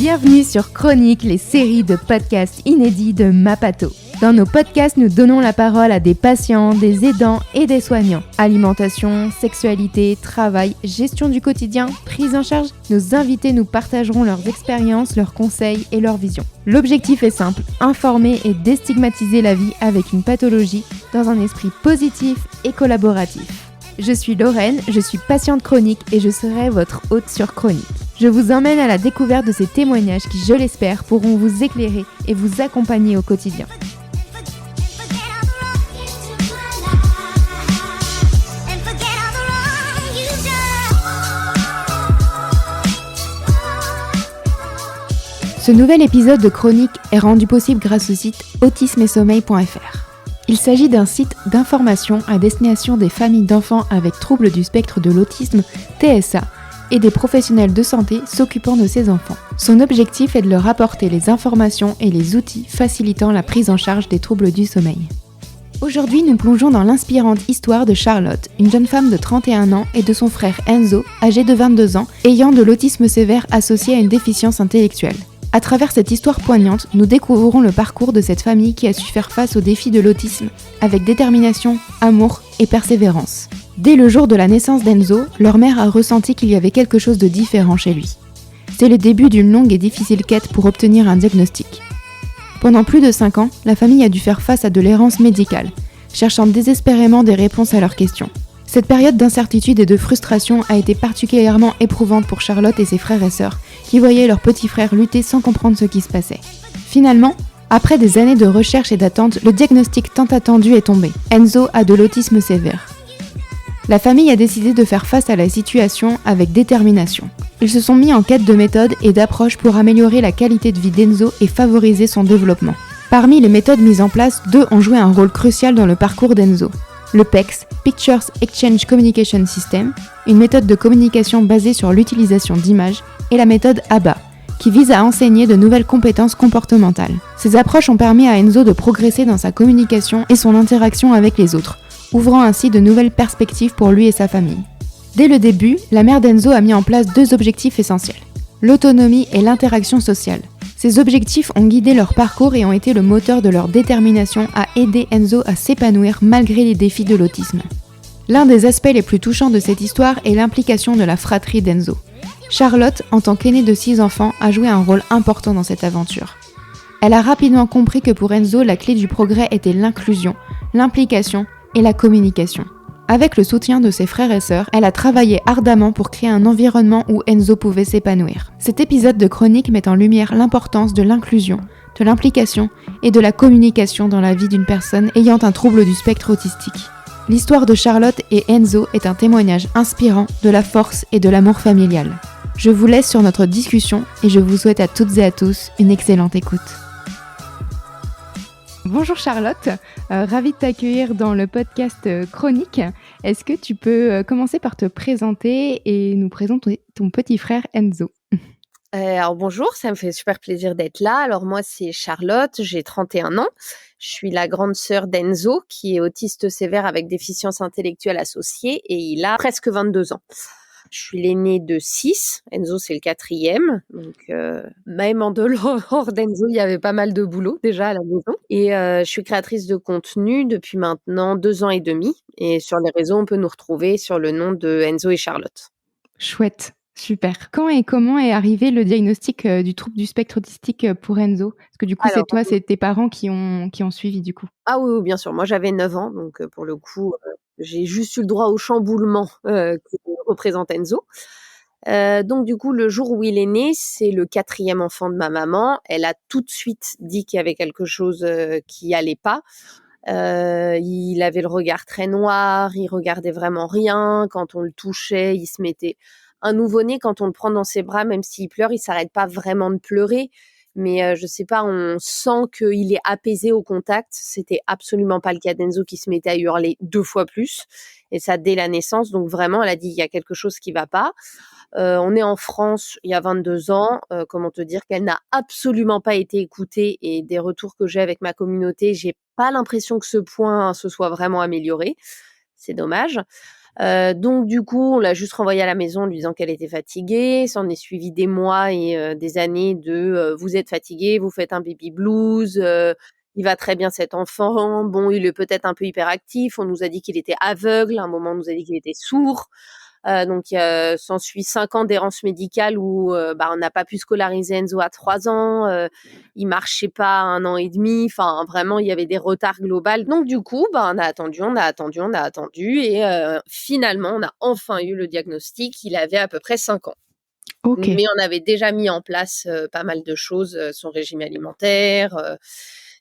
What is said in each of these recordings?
Bienvenue sur Chronique, les séries de podcasts inédits de Mapato. Dans nos podcasts, nous donnons la parole à des patients, des aidants et des soignants. Alimentation, sexualité, travail, gestion du quotidien, prise en charge, nos invités nous partageront leurs expériences, leurs conseils et leurs visions. L'objectif est simple, informer et déstigmatiser la vie avec une pathologie dans un esprit positif et collaboratif. Je suis Lorraine, je suis patiente chronique et je serai votre hôte sur Chronique. Je vous emmène à la découverte de ces témoignages qui, je l'espère, pourront vous éclairer et vous accompagner au quotidien. Ce nouvel épisode de Chronique est rendu possible grâce au site autismesommeil.fr. Il s'agit d'un site d'information à destination des familles d'enfants avec troubles du spectre de l'autisme, TSA, et des professionnels de santé s'occupant de ces enfants. Son objectif est de leur apporter les informations et les outils facilitant la prise en charge des troubles du sommeil. Aujourd'hui, nous plongeons dans l'inspirante histoire de Charlotte, une jeune femme de 31 ans et de son frère Enzo, âgé de 22 ans, ayant de l'autisme sévère associé à une déficience intellectuelle. À travers cette histoire poignante, nous découvrirons le parcours de cette famille qui a su faire face aux défis de l'autisme avec détermination, amour et persévérance. Dès le jour de la naissance d'Enzo, leur mère a ressenti qu'il y avait quelque chose de différent chez lui. C'est le début d'une longue et difficile quête pour obtenir un diagnostic. Pendant plus de 5 ans, la famille a dû faire face à de l'errance médicale, cherchant désespérément des réponses à leurs questions. Cette période d'incertitude et de frustration a été particulièrement éprouvante pour Charlotte et ses frères et sœurs, qui voyaient leur petit frère lutter sans comprendre ce qui se passait. Finalement, après des années de recherche et d'attente, le diagnostic tant attendu est tombé. Enzo a de l'autisme sévère. La famille a décidé de faire face à la situation avec détermination. Ils se sont mis en quête de méthodes et d'approches pour améliorer la qualité de vie d'Enzo et favoriser son développement. Parmi les méthodes mises en place, 2 ont joué un rôle crucial dans le parcours d'Enzo. Le PECS, Pictures Exchange Communication System, une méthode de communication basée sur l'utilisation d'images, et la méthode ABA, qui vise à enseigner de nouvelles compétences comportementales. Ces approches ont permis à Enzo de progresser dans sa communication et son interaction avec les autres, ouvrant ainsi de nouvelles perspectives pour lui et sa famille. Dès le début, la mère d'Enzo a mis en place 2 objectifs essentiels, l'autonomie et l'interaction sociale. Ces objectifs ont guidé leur parcours et ont été le moteur de leur détermination à aider Enzo à s'épanouir malgré les défis de l'autisme. L'un des aspects les plus touchants de cette histoire est l'implication de la fratrie d'Enzo. Charlotte, en tant qu'aînée de 6 enfants, a joué un rôle important dans cette aventure. Elle a rapidement compris que pour Enzo, la clé du progrès était l'inclusion, l'implication et la communication. Avec le soutien de ses frères et sœurs, elle a travaillé ardemment pour créer un environnement où Enzo pouvait s'épanouir. Cet épisode de Chronique met en lumière l'importance de l'inclusion, de l'implication et de la communication dans la vie d'une personne ayant un trouble du spectre autistique. L'histoire de Charlotte et Enzo est un témoignage inspirant de la force et de l'amour familial. Je vous laisse sur notre discussion et je vous souhaite à toutes et à tous une excellente écoute. Bonjour Charlotte, ravie de t'accueillir dans le podcast Chronique. Est-ce que tu peux commencer par te présenter et nous présenter ton petit frère Enzo ? Alors bonjour, ça me fait super plaisir d'être là. Alors moi c'est Charlotte, j'ai 31 ans. Je suis la grande sœur d'Enzo qui est autiste sévère avec déficience intellectuelle associée et il a presque 22 ans. Je suis l'aînée de 6, Enzo c'est le 4e, donc même en dehors d'Enzo, il y avait pas mal de boulot déjà à la maison. Et je suis créatrice de contenu depuis maintenant 2 ans et demi. Et sur les réseaux, on peut nous retrouver sur le nom de Enzo et Charlotte. Chouette, super. Quand et comment est arrivé le diagnostic du trouble du spectre autistique pour Enzo ? Parce que du coup, Alors, c'est tes parents qui ont suivi du coup. Ah oui, bien sûr. Moi, j'avais 9 ans, donc pour le coup, j'ai juste eu le droit au chamboulement que représente Enzo. Donc du coup, le jour où il est né, c'est le 4e enfant de ma maman. Elle a tout de suite dit qu'il y avait quelque chose qui allait pas. Il avait le regard très noir, il regardait vraiment rien. Quand on le touchait, il se mettait... Un nouveau-né, quand on le prend dans ses bras, même s'il pleure, il s'arrête pas vraiment de pleurer. Mais je sais pas, on sent qu'il est apaisé au contact. C'était absolument pas le cas d'Enzo qui se mettait à hurler 2 fois plus. Et ça dès la naissance. Donc vraiment, elle a dit il y a quelque chose qui va pas. On est en France il y a 22 ans. Comment te dire qu'elle n'a absolument pas été écoutée. Et des retours que j'ai avec ma communauté, j'ai pas l'impression que ce point se soit vraiment amélioré. C'est dommage. Donc du coup, on l'a juste renvoyée à la maison en lui disant qu'elle était fatiguée. S'en est suivi des mois et des années de vous êtes fatiguée, vous faites un baby blues, il va très bien cet enfant. Bon, il est peut-être un peu hyperactif. On nous a dit qu'il était aveugle. À un moment, on nous a dit qu'il était sourd. Donc, s'ensuit 5 ans d'errance médicale où on n'a pas pu scolariser Enzo à 3 ans. Il marchait pas à 1 an et demi. Enfin, vraiment, il y avait des retards globaux. Donc, du coup, on a attendu, on a attendu, on a attendu. Et finalement, on a enfin eu le diagnostic. Il avait à peu près 5 ans. Ok. Mais on avait déjà mis en place pas mal de choses, son régime alimentaire,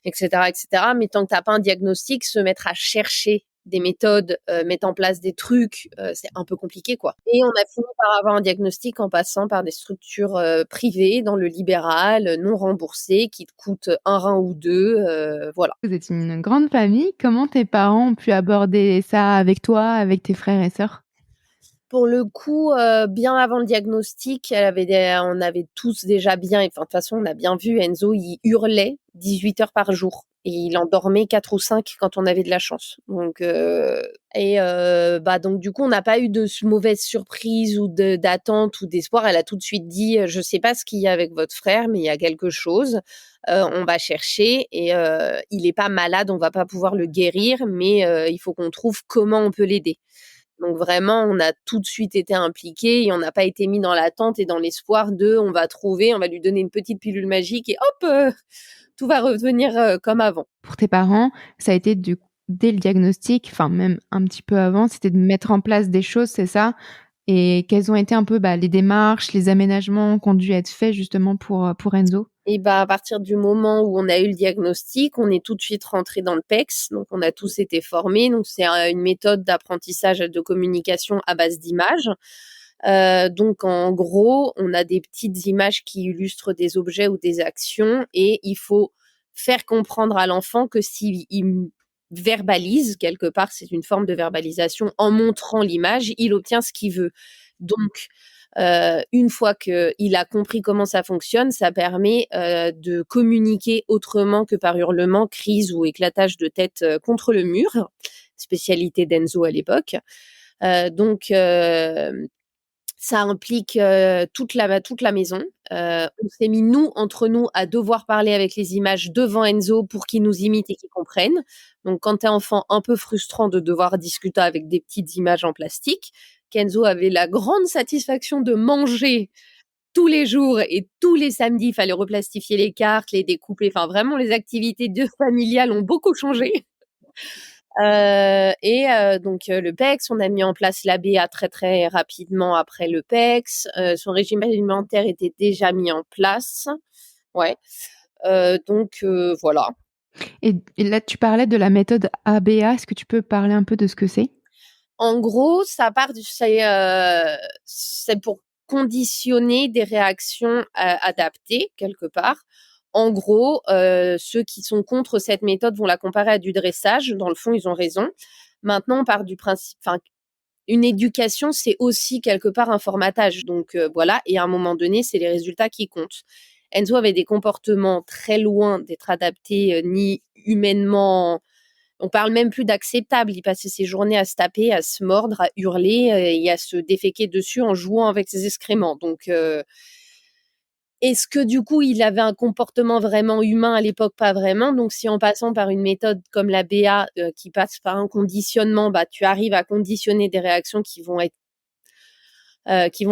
etc., etc. Mais tant que tu n'as pas un diagnostic, se mettre à chercher des méthodes, mettre en place des trucs, c'est un peu compliqué, quoi. Et on a fini par avoir un diagnostic en passant par des structures privées dans le libéral, non remboursées, qui te coûtent un rein ou deux, voilà. Vous êtes une grande famille. Comment tes parents ont pu aborder ça avec toi, avec tes frères et sœurs? Pour le coup, bien avant le diagnostic, on avait tous déjà bien, enfin, de toute façon, on a bien vu Enzo, il hurlait 18 heures par jour et il en dormait 4 ou 5 quand on avait de la chance. Donc du coup, on n'a pas eu de mauvaise surprise ou d'attente ou d'espoir. Elle a tout de suite dit, je sais pas ce qu'il y a avec votre frère, mais il y a quelque chose. On va chercher et il est pas malade, on va pas pouvoir le guérir, mais il faut qu'on trouve comment on peut l'aider. Donc vraiment, on a tout de suite été impliqués et on n'a pas été mis dans l'attente et dans l'espoir de on va trouver, on va lui donner une petite pilule magique et hop, tout va revenir comme avant. Pour tes parents, ça a été dès le diagnostic, enfin même un petit peu avant, c'était de mettre en place des choses, c'est ça? Et quelles ont été un peu les démarches, les aménagements qui ont dû être faits justement pour Enzo? Et à partir du moment où on a eu le diagnostic, on est tout de suite rentré dans le PECS. Donc, on a tous été formés. Donc, c'est une méthode d'apprentissage de communication à base d'images. Donc, en gros, on a des petites images qui illustrent des objets ou des actions et il faut faire comprendre à l'enfant que s'il verbalise, quelque part, c'est une forme de verbalisation, en montrant l'image, il obtient ce qu'il veut. Donc, une fois qu'il a compris comment ça fonctionne, ça permet de communiquer autrement que par hurlement, crise ou éclatage de tête contre le mur, spécialité d'Enzo à l'époque. Donc, ça implique toute la maison. On s'est mis, nous, entre nous, à devoir parler avec les images devant Enzo pour qu'il nous imite et qu'il comprenne. Donc, quand t'es enfant, un peu frustrant de devoir discuter avec des petites images en plastique. Kenzo avait la grande satisfaction de manger tous les jours et tous les samedis, il fallait replastifier les cartes, les découper. Enfin, vraiment, les activités familiales ont beaucoup changé. Donc le PECS, on a mis en place l'ABA très très rapidement après le PECS. Son régime alimentaire était déjà mis en place. Ouais. Voilà. Et là, tu parlais de la méthode ABA. Est-ce que tu peux parler un peu de ce que c'est? En gros, c'est pour conditionner des réactions adaptées quelque part. En gros, ceux qui sont contre cette méthode vont la comparer à du dressage. Dans le fond, ils ont raison. Maintenant, on part du principe, enfin, une éducation, c'est aussi quelque part un formatage. Donc voilà, et à un moment donné, c'est les résultats qui comptent. Enzo avait des comportements très loin d'être adaptés, ni humainement. On parle même plus d'acceptable. Il passait ses journées à se taper, à se mordre, à hurler et à se déféquer dessus en jouant avec ses excréments. Donc, est-ce que du coup, il avait un comportement vraiment humain à l'époque? Pas vraiment. Donc, si en passant par une méthode comme la BA qui passe par un conditionnement, tu arrives à conditionner des réactions qui vont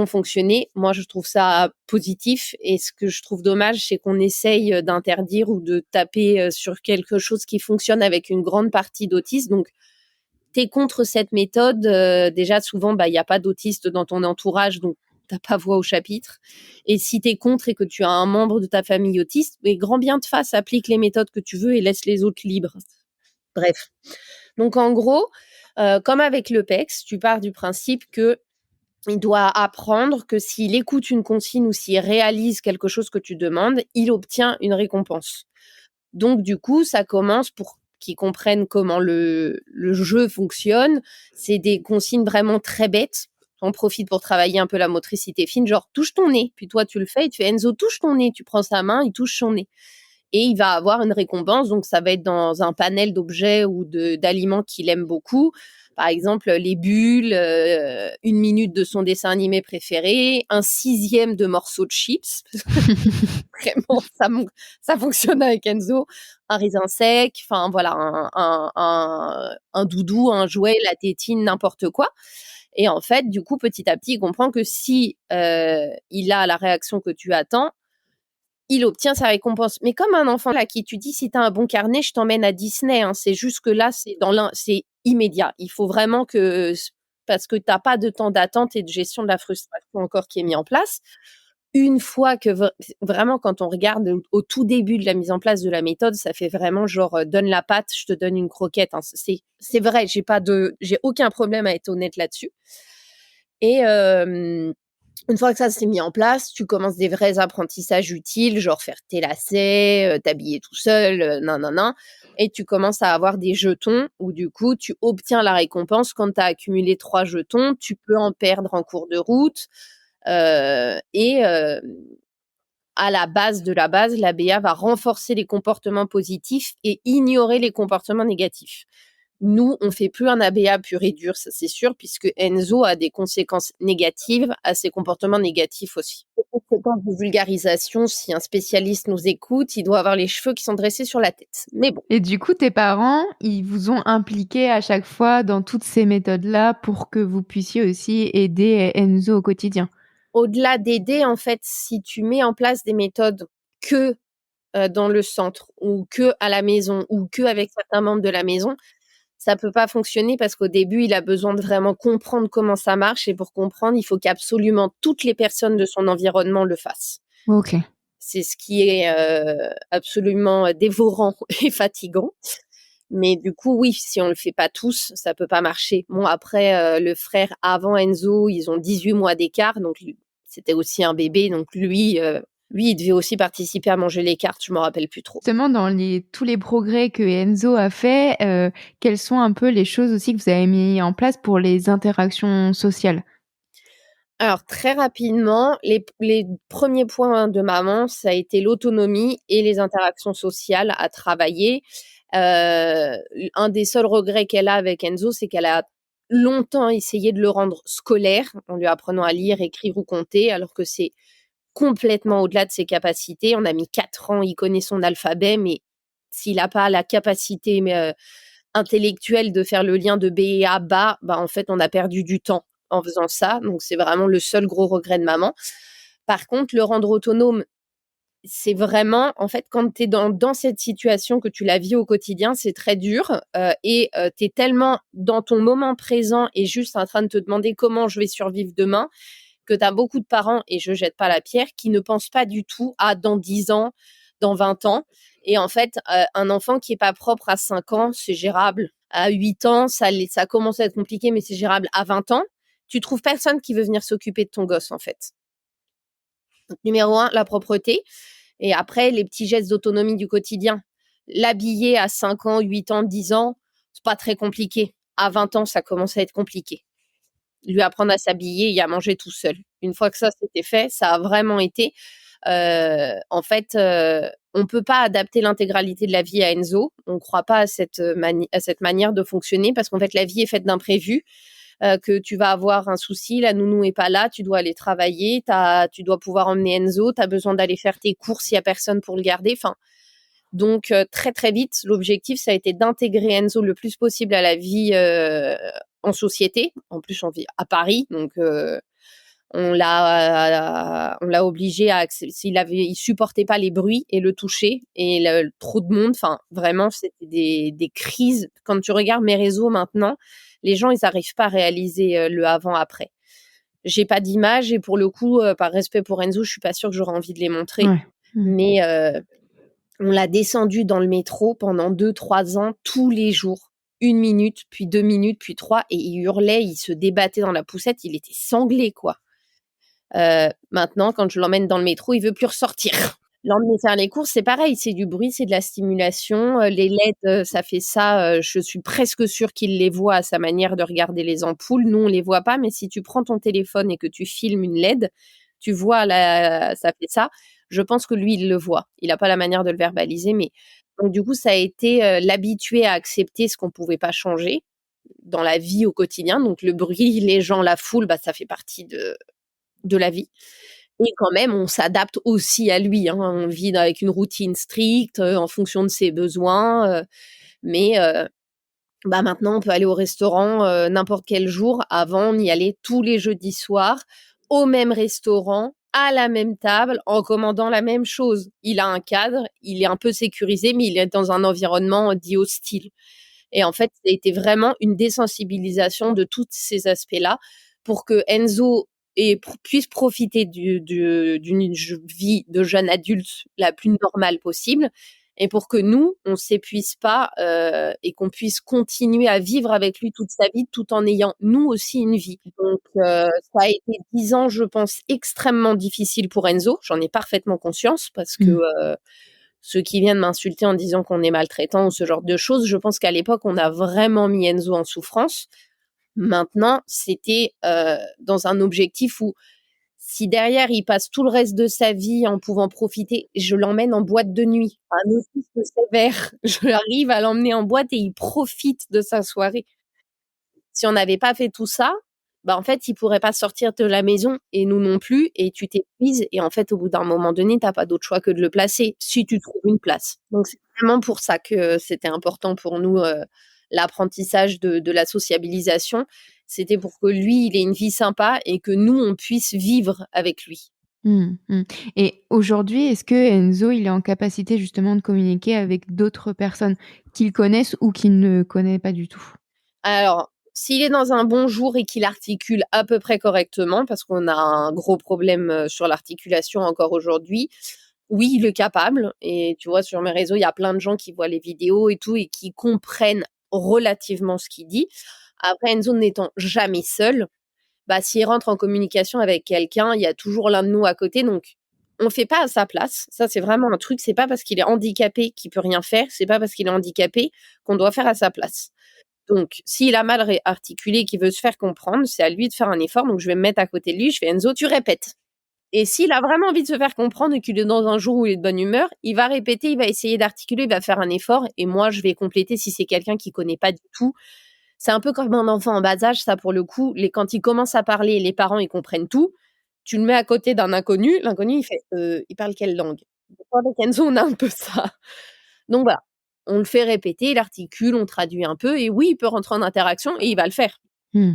fonctionner. Moi, je trouve ça positif. Et ce que je trouve dommage, c'est qu'on essaye d'interdire ou de taper sur quelque chose qui fonctionne avec une grande partie d'autistes. Donc, t'es contre cette méthode. Déjà, souvent, il n'y a pas d'autistes dans ton entourage, donc t'as pas voix au chapitre. Et si t'es contre et que tu as un membre de ta famille autiste, mais grand bien te fasse, applique les méthodes que tu veux et laisse les autres libres. Bref. Donc, en gros, comme avec le PECS, tu pars du principe que il doit apprendre que s'il écoute une consigne ou s'il réalise quelque chose que tu demandes, il obtient une récompense. Donc, du coup, ça commence pour qu'ils comprennent comment le jeu fonctionne. C'est des consignes vraiment très bêtes. On profite pour travailler un peu la motricité fine, genre touche ton nez. Puis toi, tu le fais et tu fais Enzo, touche ton nez. Tu prends sa main, il touche son nez. et il va avoir une récompense. Donc, ça va être dans un panel d'objets ou d'aliments qu'il aime beaucoup. Par exemple, les bulles, 1 minute de son dessin animé préféré, 1/6 de morceaux de chips. Vraiment, ça fonctionne avec Enzo. Un raisin sec, enfin voilà, un doudou, un jouet, la tétine, n'importe quoi. Et en fait, du coup, petit à petit, il comprend que si il a la réaction que tu attends, il obtient sa récompense. Mais comme un enfant là qui tu dis, si tu as un bon carnet, je t'emmène à Disney. Hein. C'est juste que là, c'est immédiat. Il faut vraiment parce que tu n'as pas de temps d'attente et de gestion de la frustration encore qui est mis en place. Une fois que vraiment, quand on regarde au tout début de la mise en place de la méthode, ça fait vraiment genre donne la pâte, je te donne une croquette. Hein. C'est vrai, j'ai aucun problème à être honnête là-dessus. Et une fois que ça s'est mis en place, tu commences des vrais apprentissages utiles, genre faire tes lacets, t'habiller tout seul, nan. Et tu commences à avoir des jetons où du coup, tu obtiens la récompense. Quand tu as accumulé 3 jetons, tu peux en perdre en cours de route. À la base de la base, l'ABA va renforcer les comportements positifs et ignorer les comportements négatifs. Nous, on fait plus un ABA pur et dur, ça c'est sûr, puisque Enzo a des conséquences négatives à ses comportements négatifs aussi. Conséquences de vulgarisation, si un spécialiste nous écoute, il doit avoir les cheveux qui sont dressés sur la tête. Mais bon. Et du coup, tes parents, ils vous ont impliqué à chaque fois dans toutes ces méthodes-là pour que vous puissiez aussi aider Enzo au quotidien. Au-delà d'aider, en fait, si tu mets en place des méthodes que dans le centre ou que à la maison ou que avec certains membres de la maison, ça peut pas fonctionner parce qu'au début, il a besoin de vraiment comprendre comment ça marche et pour comprendre, il faut qu'absolument toutes les personnes de son environnement le fassent. Ok. C'est ce qui est absolument dévorant et fatigant. Mais du coup, oui, si on le fait pas tous, ça peut pas marcher. Bon, après, le frère avant Enzo, ils ont 18 mois d'écart, donc c'était aussi un bébé, donc lui, il devait aussi participer à manger les cartes, je me rappelle plus trop. Justement, dans tous les progrès que Enzo a fait, quelles sont un peu les choses aussi que vous avez mis en place pour les interactions sociales? Alors très rapidement, les premiers points de maman, ça a été l'autonomie et les interactions sociales à travailler. Un des seuls regrets qu'elle a avec Enzo, c'est qu'elle a longtemps essayé de le rendre scolaire, en lui apprenant à lire, écrire ou compter, alors que c'est complètement au-delà de ses capacités. On a mis 4 ans, il connaît son alphabet, mais s'il n'a pas la capacité intellectuelle de faire le lien de B et A, bas, bah en fait, on a perdu du temps en faisant ça. Donc, c'est vraiment le seul gros regret de maman. Par contre, le rendre autonome, c'est vraiment, en fait, quand tu es dans cette situation, que tu la vis au quotidien, c'est très dur. Tu es tellement dans ton moment présent et juste en train de te demander comment je vais survivre demain, que tu as beaucoup de parents, et je jette pas la pierre, qui ne pensent pas du tout à dans 10 ans, dans 20 ans. Et en fait, un enfant qui est pas propre à 5 ans, c'est gérable. À 8 ans, ça commence à être compliqué, mais c'est gérable. À 20 ans, tu trouves personne qui veut venir s'occuper de ton gosse, en fait. Donc, numéro 1, la propreté. Et après, les petits gestes d'autonomie du quotidien. L'habiller à 5 ans, 8 ans, 10 ans, c'est pas très compliqué. À 20 ans, ça commence à être compliqué. Lui apprendre à s'habiller et à manger tout seul. Une fois que ça, c'était fait, ça a vraiment été... en fait, on peut pas adapter l'intégralité de la vie à Enzo. On croit pas à cette manière de fonctionner, parce qu'en fait, la vie est faite d'imprévus. Que tu vas avoir un souci, la nounou est pas là, tu dois aller travailler, tu dois pouvoir emmener Enzo, tu as besoin d'aller faire tes courses, il y a personne pour le garder. Enfin, donc très très vite, l'objectif, ça a été d'intégrer Enzo le plus possible à la vie en société. En plus, on vit à Paris, donc on l'a obligé à il supportait pas les bruits et le toucher et trop de monde. Enfin, vraiment, c'était des crises. Quand tu regardes mes réseaux maintenant, les gens, ils n'arrivent pas à réaliser le avant-après. J'ai pas d'image et pour le coup, par respect pour Enzo, je suis pas sûre que j'aurais envie de les montrer. Ouais. Mais on l'a descendu dans le métro pendant 2-3 ans, tous les jours. 1 minute, puis 2 minutes, puis 3, et il hurlait, il se débattait dans la poussette, il était sanglé, quoi. Maintenant, quand je l'emmène dans le métro, il veut plus ressortir. L'emmener faire les courses, c'est pareil, c'est du bruit, c'est de la stimulation. Les LED, ça fait ça. Je suis presque sûre qu'il les voit à sa manière de regarder les ampoules. Nous, on les voit pas, mais si tu prends ton téléphone et que tu filmes une LED, tu vois ça fait ça. Je pense que lui, il le voit. Il a pas la manière de le verbaliser, mais donc du coup, ça a été, l'habituer à accepter ce qu'on pouvait pas changer dans la vie au quotidien. Donc le bruit, les gens, la foule, bah, ça fait partie de la vie et quand même, on s'adapte aussi à lui, hein. On vit avec une routine stricte, en fonction de ses besoins, mais bah, maintenant, on peut aller au restaurant, n'importe quel jour. Avant, on y allait tous les jeudis soirs, au même restaurant, à la même table, en commandant la même chose. Il a un cadre, il est un peu sécurisé, mais il est dans un environnement dit hostile. Et en fait, ça a été vraiment une désensibilisation de tous ces aspects-là pour que Enzo puisse profiter d'une vie de jeune adulte la plus normale possible et pour que nous, on s'épuise pas et qu'on puisse continuer à vivre avec lui toute sa vie tout en ayant, nous aussi, une vie. Donc, ça a été 10 ans, je pense, extrêmement difficiles pour Enzo. J'en ai parfaitement conscience parce que ceux qui viennent m'insulter en disant qu'on est maltraitant ou ce genre de choses, je pense qu'à l'époque, on a vraiment mis Enzo en souffrance. Maintenant, c'était dans un objectif où si derrière, il passe tout le reste de sa vie en pouvant profiter, je l'emmène en boîte de nuit. Un autisme sévère, j'arrive à l'emmener en boîte et il profite de sa soirée. Si on n'avait pas fait tout ça, bah, en fait, il pourrait pas sortir de la maison et nous non plus et tu t'épuises et en fait, au bout d'un moment donné, tu as pas d'autre choix que de le placer, si tu trouves une place. Donc c'est vraiment pour ça que c'était important pour nous, l'apprentissage de la sociabilisation. C'était pour que lui, il ait une vie sympa et que nous, on puisse vivre avec lui. Mmh mh. Et aujourd'hui, est-ce que Enzo, il est en capacité justement de communiquer avec d'autres personnes qu'il connaisse ou qu'il ne connaît pas du tout? Alors, s'il est dans un bon jour et qu'il articule à peu près correctement, parce qu'on a un gros problème, sur l'articulation encore aujourd'hui, oui, il est capable et tu vois, sur mes réseaux, il y a plein de gens qui voient les vidéos et tout et qui comprennent relativement ce qu'il dit. Après, Enzo n'étant jamais seul, bah, s'il rentre en communication avec quelqu'un, il y a toujours l'un de nous à côté, donc on fait pas à sa place. Ça, c'est vraiment un truc, c'est pas parce qu'il est handicapé qu'il peut rien faire, c'est pas parce qu'il est handicapé qu'on doit faire à sa place. Donc, s'il a mal articulé, qu'il veut se faire comprendre, c'est à lui de faire un effort. Donc, je vais me mettre à côté de lui. Je fais Enzo, tu répètes. Et s'il a vraiment envie de se faire comprendre et qu'il est dans un jour où il est de bonne humeur, il va répéter, il va essayer d'articuler, il va faire un effort. Et moi, je vais compléter si c'est quelqu'un qui connaît pas du tout. C'est un peu comme un enfant en bas âge, ça pour le coup. Quand il commence à parler, les parents ils comprennent tout. Tu le mets à côté d'un inconnu, l'inconnu il fait il parle quelle langue? Avec Enzo, on a un peu ça. Donc voilà, on le fait répéter, il articule, on traduit un peu et oui, il peut rentrer en interaction et il va le faire Mmh.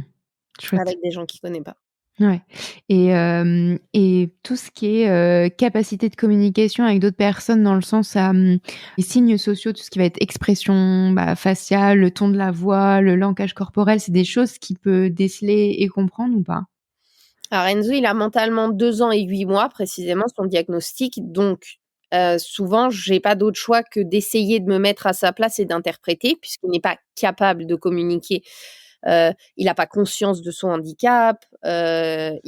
Chouette. avec des gens qu'il connaît pas. Ouais et tout ce qui est, capacité de communication avec d'autres personnes dans le sens les signes sociaux, tout ce qui va être expression, bah, faciale, le ton de la voix, le langage corporel, c'est des choses qu'il peut déceler et comprendre ou pas? Alors Enzo, il a mentalement 2 ans et 8 mois précisément son diagnostic, donc souvent j'ai pas d'autre choix que d'essayer de me mettre à sa place et d'interpréter puisqu'il n'est pas capable de communiquer. Il a pas conscience de son handicap, je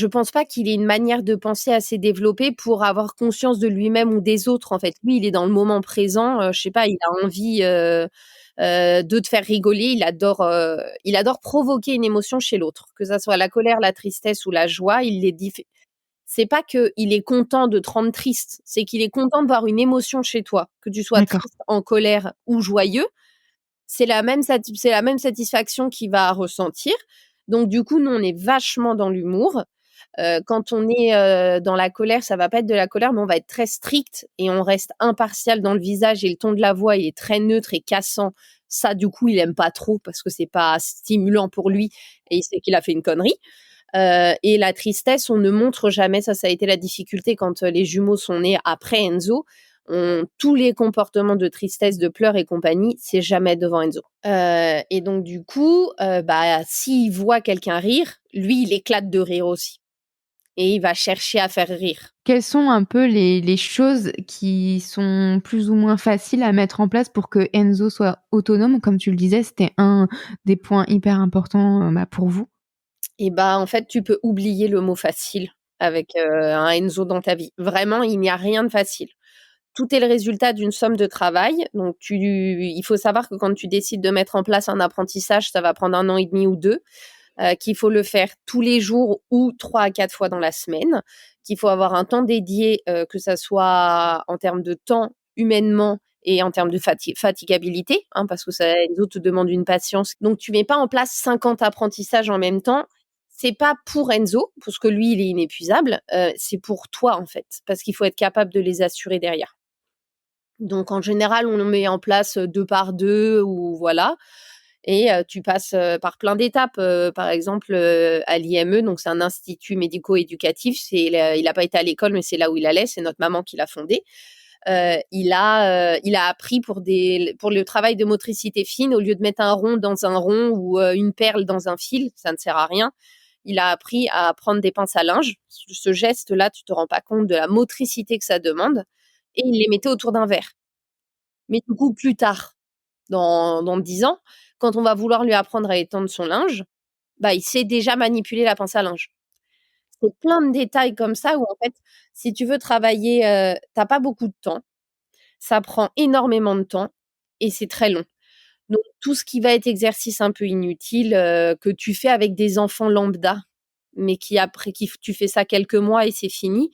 pense pas qu'il ait une manière de penser assez développée pour avoir conscience de lui-même ou des autres, en fait. Lui, il est dans le moment présent, je sais pas, il a envie, de te faire rigoler, il adore provoquer une émotion chez l'autre, que ça soit la colère, la tristesse ou la joie, il les diff c'est pas qu'il est content de te rendre triste, c'est qu'il est content de voir une émotion chez toi, que tu sois D'accord. triste, en colère ou joyeux, c'est la même satisfaction qu'il va ressentir. Donc du coup, nous, on est vachement dans l'humour. Quand on est, dans la colère, ça va pas être de la colère, mais on va être très strict et on reste impartial dans le visage et le ton de la voix, il est très neutre et cassant. Ça, du coup, il aime pas trop parce que c'est pas stimulant pour lui et il sait qu'il a fait une connerie. Et la tristesse, on ne montre jamais. Ça a été la difficulté quand, les jumeaux sont nés après Enzo. Tous les comportements de tristesse, de pleurs et compagnie, c'est jamais devant Enzo. Et donc du coup, bah, s'il voit quelqu'un rire, lui, il éclate de rire aussi et il va chercher à faire rire. Quelles sont un peu les choses qui sont plus ou moins faciles à mettre en place pour que Enzo soit autonome? Comme tu le disais, c'était un des points hyper importants, bah, pour vous. Et bah, en fait, tu peux oublier le mot facile avec, un Enzo dans ta vie. Vraiment, il n'y a rien de facile. Tout est le résultat d'une somme de travail. Donc il faut savoir que quand tu décides de mettre en place un apprentissage, ça va prendre 1 an et demi ou 2. qu'il faut le faire tous les jours ou 3 à 4 fois dans la semaine, qu'il faut avoir un temps dédié, que ça soit en termes de temps humainement et en termes de fatigabilité, hein, parce que les autres te demandent une patience. Donc tu mets pas en place 50 apprentissages en même temps. C'est pas pour Enzo, parce que lui, il est inépuisable, c'est pour toi, en fait, parce qu'il faut être capable de les assurer derrière. Donc en général, on le met en place 2 par 2 ou voilà. Et tu passes par plein d'étapes. Par exemple, à l'IME, donc c'est un institut médico-éducatif. Il a pas été à l'école, mais c'est là où il allait. C'est notre maman qui l'a fondé. Il a appris pour le travail de motricité fine, au lieu de mettre un rond dans un rond ou une perle dans un fil, ça ne sert à rien. Il a appris à prendre des pinces à linge. Ce geste-là, tu te rends pas compte de la motricité que ça demande. Et il les mettait autour d'un verre. Mais du coup, plus tard, dans 10 ans, quand on va vouloir lui apprendre à étendre son linge, bah, il sait déjà manipuler la pince à linge. C'est plein de détails comme ça où en fait, si tu veux travailler, tu pas beaucoup de temps, ça prend énormément de temps et c'est très long. Donc tout ce qui va être exercice un peu inutile, que tu fais avec des enfants lambda, mais tu fais ça quelques mois et c'est fini.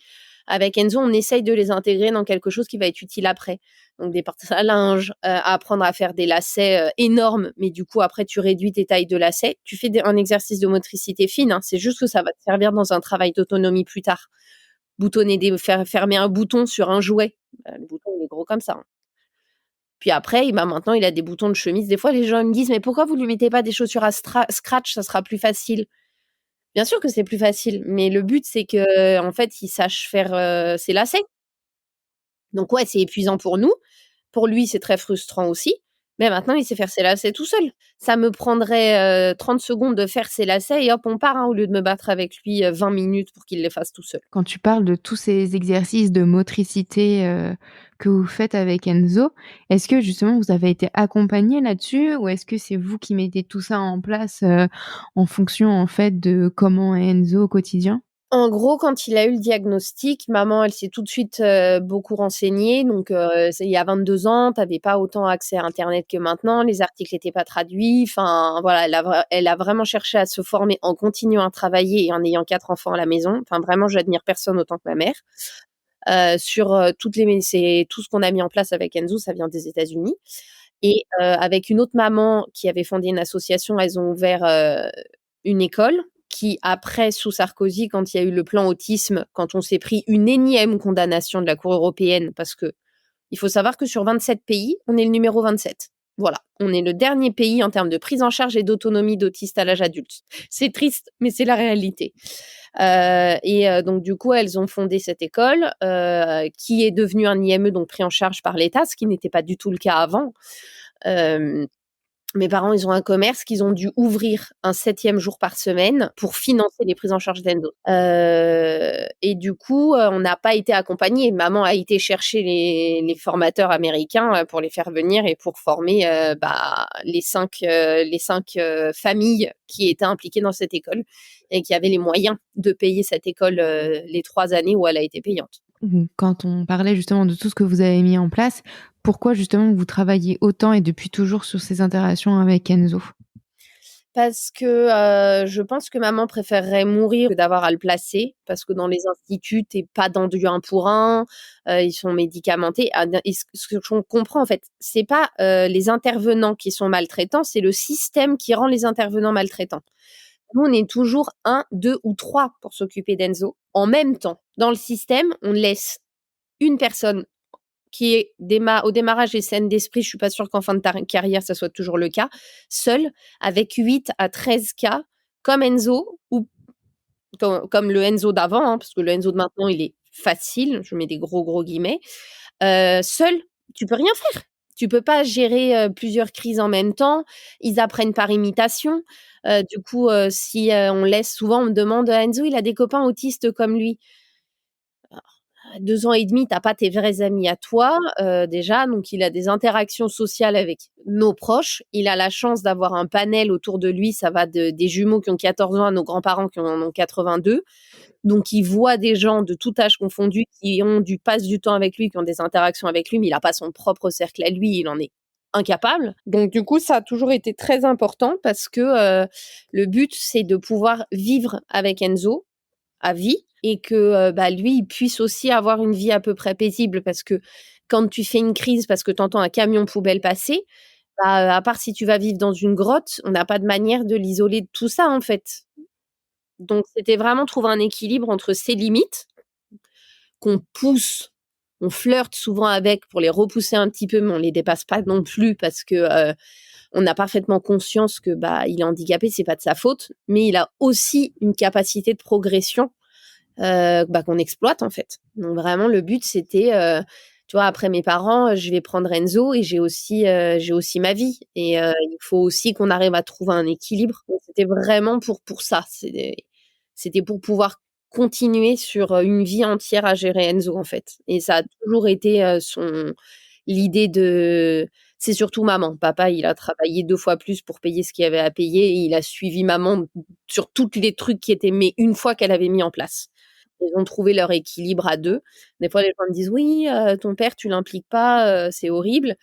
Avec Enzo, on essaye de les intégrer dans quelque chose qui va être utile après. Donc des pinces à linge, apprendre à faire des lacets énormes, mais du coup après tu réduis tes tailles de lacets. Tu fais un exercice de motricité fine, hein, c'est juste que ça va te servir dans un travail d'autonomie plus tard. Fermer un bouton sur un jouet. Le bouton il est gros comme ça, hein. Puis après, maintenant, il a des boutons de chemise. Des fois, les gens me disent: «Mais pourquoi vous lui mettez pas des chaussures à scratch? Ça sera plus facile». Bien sûr que c'est plus facile, mais le but, c'est que en fait, il sache faire, ses lacets. Donc ouais, c'est épuisant pour nous. Pour lui, c'est très frustrant aussi. Mais maintenant, il sait faire ses lacets tout seul. Ça me prendrait 30 secondes de faire ses lacets et hop, on part, hein, au lieu de me battre avec lui 20 minutes pour qu'il les fasse tout seul. Quand tu parles de tous ces exercices de motricité que vous faites avec Enzo, est-ce que justement vous avez été accompagné là-dessus ou est-ce que c'est vous qui mettez tout ça en place en fonction en fait de comment est Enzo au quotidien? En gros, quand il a eu le diagnostic, maman, elle s'est tout de suite, beaucoup renseignée. Donc, c'est il y a 22 ans, tu avais pas autant accès à internet que maintenant. Les articles étaient pas traduits. Enfin, voilà, elle a vraiment cherché à se former en continuant à travailler et en ayant 4 enfants à la maison. Enfin, vraiment, j'admire personne autant que ma mère. C'est tout ce qu'on a mis en place avec Enzo, ça vient des États-Unis. Et avec une autre maman qui avait fondé une association, elles ont ouvert, une école qui après, sous Sarkozy, quand il y a eu le plan autisme, quand on s'est pris une énième condamnation de la Cour européenne, parce que il faut savoir que sur 27 pays, on est le numéro 27. Voilà, on est le dernier pays en termes de prise en charge et d'autonomie d'autistes à l'âge adulte. C'est triste, mais c'est la réalité. Donc du coup, elles ont fondé cette école qui est devenue un IME, donc pris en charge par l'État, ce qui n'était pas du tout le cas avant. Mes parents, ils ont un commerce qu'ils ont dû ouvrir un 7e jour par semaine pour financer les prises en charge d'Enzo. Et du coup, on n'a pas été accompagnés. Maman a été chercher les formateurs américains pour les faire venir et pour former les cinq familles qui étaient impliquées dans cette école et qui avaient les moyens de payer cette école les 3 années où elle a été payante. Quand on parlait justement de tout ce que vous avez mis en place, pourquoi justement vous travaillez autant et depuis toujours sur ces interactions avec Enzo? Parce que je pense que maman préférerait mourir que d'avoir à le placer, parce que dans les instituts, tu es pas dans du 1 pour 1, ils sont médicamentés. Et ce que je comprends en fait, c'est pas les intervenants qui sont maltraitants, c'est le système qui rend les intervenants maltraitants. Nous, on est toujours 1, 2 ou 3 pour s'occuper d'Enzo en même temps. Dans le système, on laisse une personne qui est au démarrage est saine d'esprit, je suis pas sûre qu'en fin de carrière, ça soit toujours le cas, seule, avec 8 à 13 cas, comme Enzo, ou comme le Enzo d'avant, hein, parce que le Enzo de maintenant, il est facile, je mets des gros guillemets. Seul, tu peux rien faire. Tu peux pas gérer plusieurs crises en même temps. Ils apprennent par imitation. Du coup, si on laisse, souvent on me demande: «Enzo, il a des copains autistes comme lui». À 2 ans et demi, t'as pas tes vrais amis à toi, déjà, donc il a des interactions sociales avec nos proches. Il a la chance d'avoir un panel autour de lui, ça va des jumeaux qui ont 14 ans à nos grands-parents qui en ont 82. Donc il voit des gens de tout âge confondu qui passent du temps avec lui, qui ont des interactions avec lui, mais il a pas son propre cercle à lui, il en est incapable. Donc du coup, ça a toujours été très important parce que le but, c'est de pouvoir vivre avec Enzo à vie et que lui, il puisse aussi avoir une vie à peu près paisible parce que quand tu fais une crise parce que tu entends un camion poubelle passer, à part si tu vas vivre dans une grotte, on n'a pas de manière de l'isoler de tout ça, en fait. Donc c'était vraiment trouver un équilibre entre ses limites qu'on pousse, on flirte souvent avec pour les repousser un petit peu, mais on les dépasse pas non plus parce que on a parfaitement conscience que il est handicapé, c'est pas de sa faute, mais il a aussi une capacité de progression qu'on exploite en fait. Donc vraiment le but c'était tu vois, après mes parents, je vais prendre Enzo et j'ai aussi ma vie et il faut aussi qu'on arrive à trouver un équilibre. Donc c'était vraiment pour ça. C'était pour pouvoir continuer sur une vie entière à gérer Enzo en fait. Et ça a toujours été l'idée de c'est surtout maman. Papa, il a travaillé 2 fois plus pour payer ce qu'il y avait à payer et il a suivi maman sur toutes les trucs qui étaient mais une fois qu'elle avait mis en place. Ils ont trouvé leur équilibre à 2. Des fois, les gens me disent: «Oui, ton père, tu l'impliques pas, c'est horrible».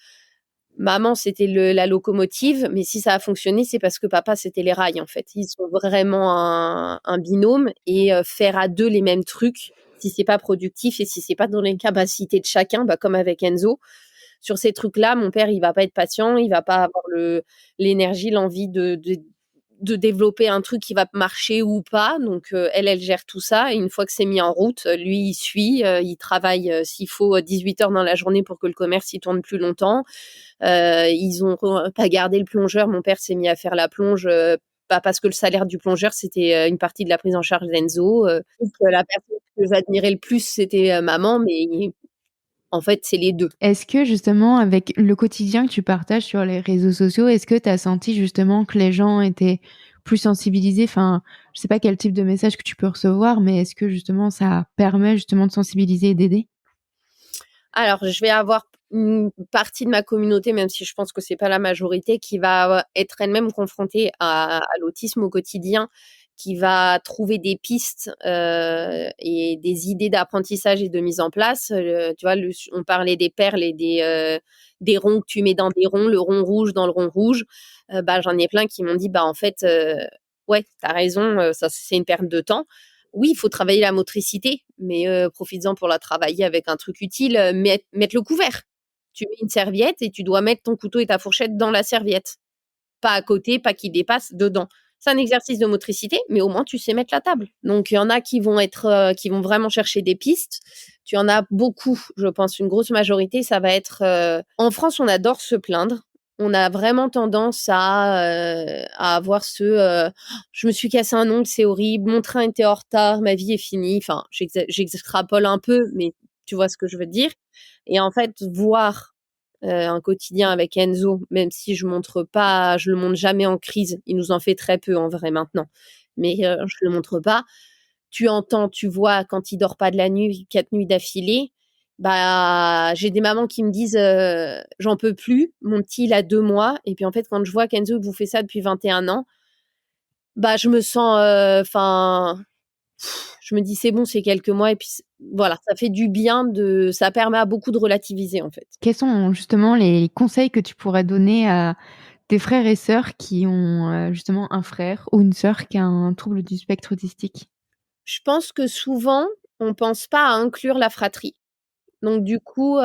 Maman, c'était la locomotive, mais si ça a fonctionné, c'est parce que papa, c'était les rails, en fait. Ils sont vraiment un binôme et faire à 2 les mêmes trucs, si c'est pas productif et si c'est pas dans les capacités de chacun, comme avec Enzo, sur ces trucs-là, mon père, il va pas être patient, il va pas avoir l'énergie, l'envie de développer un truc qui va marcher ou pas. Donc elle gère tout ça et une fois que c'est mis en route, lui il suit, il travaille s'il faut 18 heures dans la journée pour que le commerce il tourne plus longtemps. Ils ont pas gardé le plongeur, mon père s'est mis à faire la plonge pas parce que le salaire du plongeur c'était une partie de la prise en charge d'Enzo. La personne que j'admirais le plus c'était maman, mais en fait c'est les deux. Est-ce que justement, avec le quotidien que tu partages sur les réseaux sociaux, est-ce que tu as senti justement que les gens étaient plus sensibilisés? Enfin, je sais pas quel type de message que tu peux recevoir, mais est-ce que justement ça permet justement de sensibiliser et d'aider? Alors, je vais avoir une partie de ma communauté, même si je pense que c'est pas la majorité, qui va être elle-même confrontée à l'autisme au quotidien, qui va trouver des pistes et des idées d'apprentissage et de mise en place. Tu vois, on parlait des perles et des ronds que tu mets dans des ronds, le rond rouge dans le rond rouge. J'en ai plein qui m'ont dit, en fait, ouais, t'as raison, ça c'est une perte de temps. Oui, il faut travailler la motricité, mais profites-en pour la travailler avec un truc utile, mettre le couvert. Tu mets une serviette et tu dois mettre ton couteau et ta fourchette dans la serviette. Pas à côté, pas qui dépasse, dedans. C'est un exercice de motricité, mais au moins tu sais mettre la table. Donc il y en a qui vont vraiment chercher des pistes. Tu en as beaucoup, je pense, une grosse majorité, ça va être en France, on adore se plaindre. On a vraiment tendance à avoir je me suis cassé un ongle, c'est horrible, mon train était en retard, ma vie est finie. Enfin, j'extrapole un peu, mais tu vois ce que je veux dire. Et en fait, voir un quotidien avec Enzo, même si je le montre jamais en crise. Il nous en fait très peu en vrai maintenant, mais je le montre pas. Tu entends, tu vois quand il dort pas de la nuit, 4 nuits d'affilée. J'ai des mamans qui me disent j'en peux plus. Mon petit il a 2 mois et puis en fait quand je vois qu'Enzo vous fait ça depuis 21 ans, je me sens je me dis c'est bon, c'est quelques mois et puis voilà, ça fait du bien ça permet à beaucoup de relativiser en fait. Quels sont justement les conseils que tu pourrais donner à tes frères et sœurs qui ont, justement un frère ou une sœur qui a un trouble du spectre autistique? Je pense que souvent, on pense pas à inclure la fratrie. Donc du coup,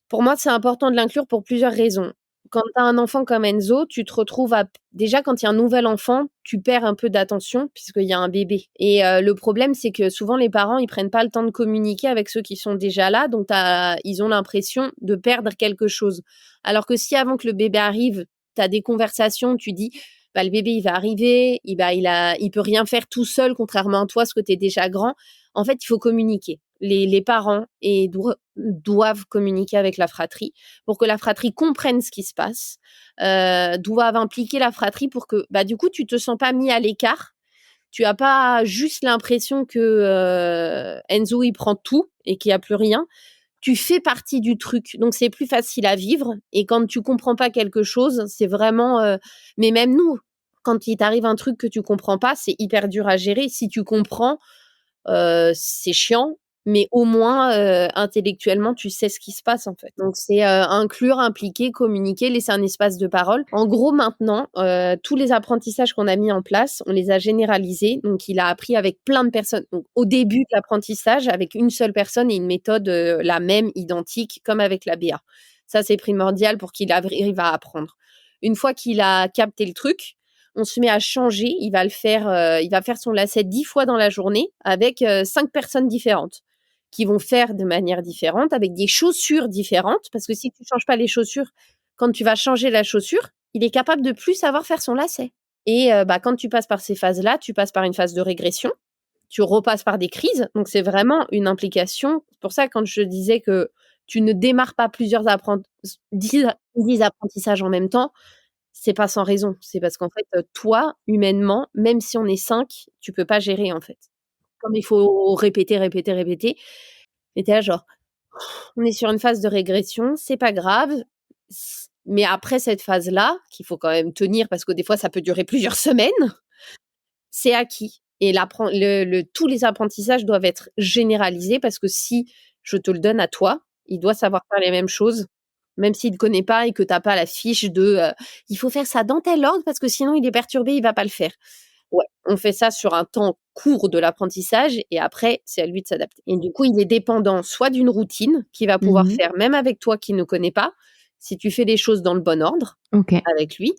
pour moi, c'est important de l'inclure pour plusieurs raisons. Quand tu as un enfant comme Enzo, tu te retrouves déjà quand il y a un nouvel enfant, tu perds un peu d'attention puisqu'il y a un bébé et le problème, c'est que souvent les parents, ils prennent pas le temps de communiquer avec ceux qui sont déjà là, donc ils ont l'impression de perdre quelque chose. Alors que si avant que le bébé arrive, tu as des conversations, tu dis: le bébé, il va arriver, il peut rien faire tout seul contrairement à toi, parce que tu es déjà grand. En fait, il faut communiquer. Les parents doivent communiquer avec la fratrie pour que la fratrie comprenne ce qui se passe, doivent impliquer la fratrie pour que, du coup, tu te sens pas mis à l'écart. Tu as pas juste l'impression que Enzo, il prend tout et qu'il y a plus rien. Tu fais partie du truc, donc c'est plus facile à vivre. Et quand tu comprends pas quelque chose, c'est vraiment. Mais même nous, quand il t'arrive un truc que tu comprends pas, c'est hyper dur à gérer. Si tu comprends, c'est chiant, mais au moins, intellectuellement, tu sais ce qui se passe, en fait. Donc c'est, inclure, impliquer, communiquer, laisser un espace de parole. En gros, maintenant, tous les apprentissages qu'on a mis en place, on les a généralisés. Donc il a appris avec plein de personnes. Donc au début de l'apprentissage, avec une seule personne et une méthode, la même, identique, comme avec la BA. Ça, c'est primordial pour qu'il arrive à apprendre. Une fois qu'il a capté le truc, on se met à changer. Il va faire son lacet 10 fois dans la journée avec 5 personnes différentes qui vont faire de manière différente, avec des chaussures différentes. Parce que si tu changes pas les chaussures, quand tu vas changer la chaussure, il est capable de plus savoir faire son lacet. Et quand tu passes par ces phases-là, tu passes par une phase de régression, tu repasses par des crises. Donc, c'est vraiment une implication. C'est pour ça, quand je disais que tu ne démarres pas plusieurs 10 apprentissages en même temps, c'est pas sans raison. C'est parce qu'en fait, toi, humainement, même si on est 5, tu peux pas gérer, en fait. Comme il faut répéter, répéter, répéter. Et tu es là genre: «On est sur une phase de régression, c'est pas grave». Mais après cette phase-là, qu'il faut quand même tenir parce que des fois, ça peut durer plusieurs semaines, c'est acquis. Et tous les apprentissages doivent être généralisés parce que si je te le donne à toi, il doit savoir faire les mêmes choses, même s'il ne connaît pas et que tu as pas la fiche de il faut faire ça dans tel ordre parce que sinon il est perturbé, il va pas le faire. Ouais, on fait ça sur un temps court de l'apprentissage et après, c'est à lui de s'adapter. Et du coup, il est dépendant soit d'une routine qu'il va pouvoir faire même avec toi qui ne connais pas, si tu fais les choses dans le bon ordre avec lui,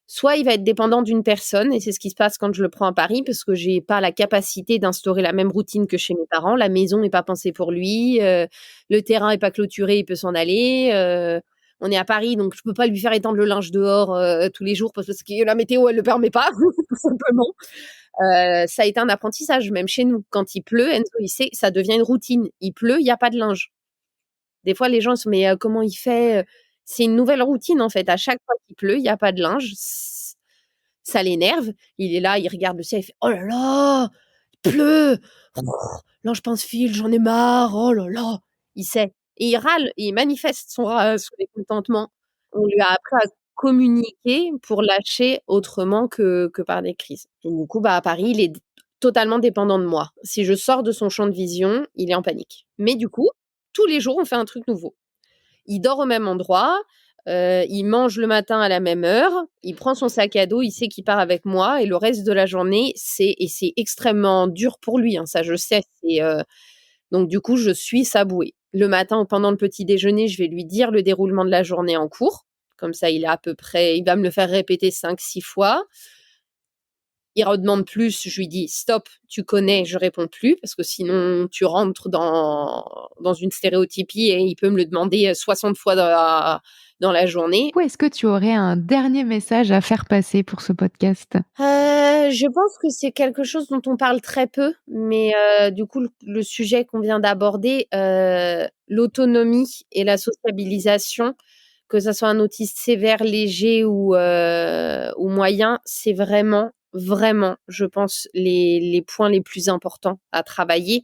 soit il va être dépendant d'une personne, et c'est ce qui se passe quand je le prends à Paris, parce que j'ai pas la capacité d'instaurer la même routine que chez mes parents. La maison n'est pas pensée pour lui, le terrain est pas clôturé, il peut s'en aller. On est à Paris, donc je peux pas lui faire étendre le linge dehors tous les jours parce que la météo, elle le permet pas, tout simplement. Ça a été un apprentissage, même chez nous. Quand il pleut, Enzo, il sait, ça devient une routine. Il pleut, il y a pas de linge. Des fois, les gens se disent: «Mais comment il fait ?» C'est une nouvelle routine, en fait. À chaque fois qu'il pleut, il y a pas de linge. Ça l'énerve. Il est là, il regarde le ciel, il fait: «Oh là là, il pleut! Là, je pense file, j'en ai marre, oh là là!» Il sait et il râle et il manifeste son mécontentement. On lui a appris à communiquer pour lâcher autrement que par des crises. Et du coup, à Paris, il est totalement dépendant de moi. Si je sors de son champ de vision, il est en panique. Mais du coup, tous les jours, on fait un truc nouveau. Il dort au même endroit, il mange le matin à la même heure, il prend son sac à dos, il sait qu'il part avec moi et le reste de la journée, c'est extrêmement dur pour lui, hein, ça je sais. Donc du coup, je suis sa bouée. Le matin, pendant le petit déjeuner, je vais lui dire le déroulement de la journée en cours. Comme ça, il va me le faire répéter 5-6 fois. Il redemande plus, je lui dis: «Stop, tu connais», je réponds plus parce que sinon tu rentres dans une stéréotypie et il peut me le demander 60 fois dans la journée. Ou est-ce que tu aurais un dernier message à faire passer pour ce podcast? Je pense que c'est quelque chose dont on parle très peu, mais du coup le sujet qu'on vient d'aborder, l'autonomie et la sociabilisation, que ça soit un autiste sévère, léger ou moyen, c'est vraiment, je pense, les points les plus importants à travailler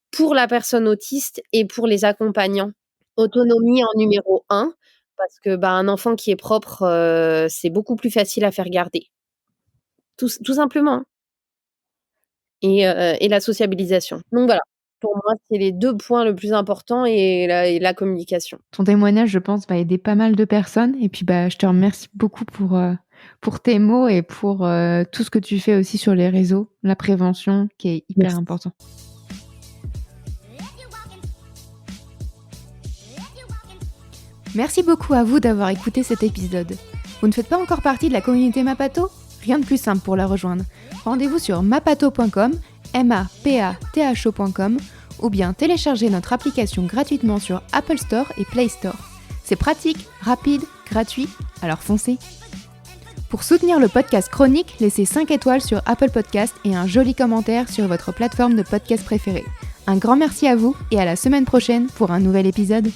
pour la personne autiste et pour les accompagnants. Autonomie en numéro 1, parce que, un enfant qui est propre, c'est beaucoup plus facile à faire garder. Tout simplement, hein. Et la sociabilisation. Donc voilà, pour moi, c'est les 2 points le plus importants et la communication. Ton témoignage, je pense, va aider pas mal de personnes et puis, je te remercie beaucoup pour tes mots et pour, tout ce que tu fais aussi sur les réseaux, la prévention qui est hyper important. Merci beaucoup à vous d'avoir écouté cet épisode. Vous ne faites pas encore partie de la communauté Mapato ? Rien de plus simple pour la rejoindre. Rendez-vous sur mapato.com, mapatho.com, ou bien téléchargez notre application gratuitement sur Apple Store et Play Store. C'est pratique, rapide, gratuit, alors foncez. Pour soutenir le podcast Chronique, laissez 5 étoiles sur Apple Podcast et un joli commentaire sur votre plateforme de podcast préférée. Un grand merci à vous et à la semaine prochaine pour un nouvel épisode.